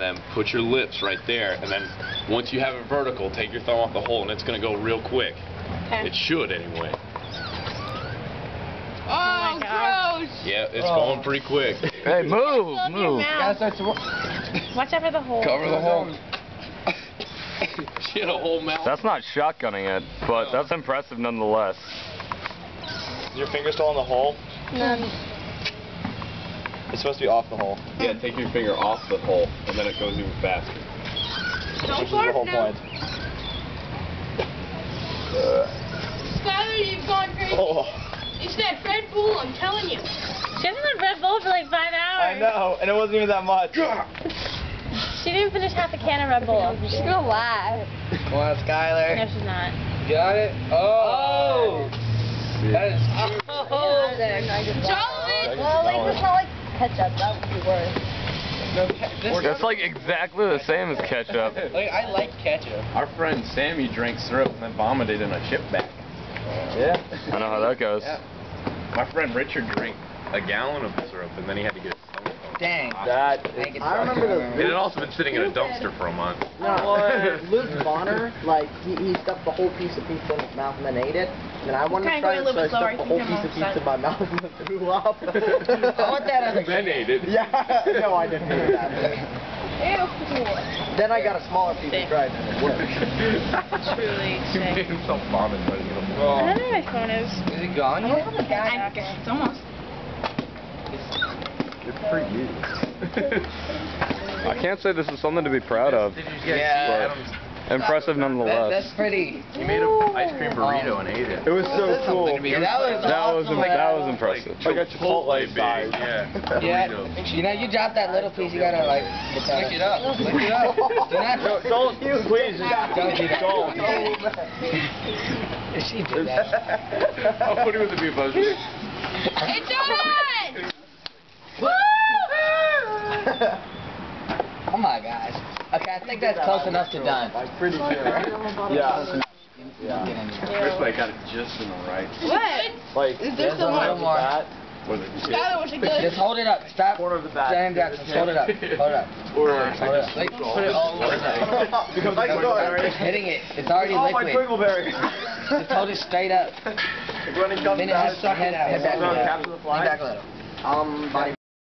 and then put your lips right there, and then once you have it vertical, take your thumb off the hole, and it's going to go real quick. Okay. It should, anyway. Oh, gross! Yeah, it's going pretty quick. Hey, move! Watch out for the hole. Cover the hole. She had a whole mouth. That's not shotgunning it, but that's impressive nonetheless. Is your finger still in the hole? None. It's supposed to be off the hole. Yeah, take your finger off the hole, and then it goes even faster. Don't Which is the whole point. Skylar, you've gone crazy. Oh. It's that Red Bull, I'm telling you. She hasn't had Red Bull for like 5 hours. I know, and it wasn't even that much. She didn't finish half a can of Red Bull. She's gonna lie. Come on, Skylar. No, she's not. Got it? Oh! That is cute. Charlie! Well, like, it's not like ketchup. That would be worse. That's like exactly the same as ketchup. Like, I like ketchup. Our friend Sammy drank syrup and then vomited in a chip bag. Yeah. I know how that goes. Yeah. My friend Richard drank a gallon of syrup and then he had to get his stomach. Dang. I remember It had also been sitting in a dumpster for a month. Luke Bonner, like, he stuffed the whole piece of pizza in his mouth and then ate it. And I wanted to try it, so I stuffed the whole piece of pizza in my mouth and then threw up. I want that other Then ate it. Yeah, no, I didn't do that. Ew. Then I got a smaller piece and tried it and it worked. Truly He sick. made himself vomit by the middle. I don't know where my phone is. Is it gone yet? It's almost. Good for you. I can't say this is something to be proud of. Yeah. Impressive nonetheless. That's pretty. He made an ice cream burrito and ate it. It was so cool. Yeah, that was That was impressive. Like a Chipotle size. Yeah. Yeah. You know, you drop that little piece, you gotta like lick it up. Lick it up. Do not. Don't, please. Don't do that. Don't. She did that. How funny would it be if I was just... It's on! Woo! Oh my gosh. Okay, I think that's close enough to done. I'm pretty sure. Yeah. First, I got it just in the right. What? Like, Is there still little more? Was it Skylar, was it good? Just hold it up. Stop. corner of the bat. Standing down. Just hold it up. Hold it up. Or Hold it up. Like, put it all over there. Because I saw it already. Hitting it. It's already Oh, my liquid. twinkleberry. Just hold it straight up. When it comes Then it out, has to head back a little. capture the fly. Head back a little. Body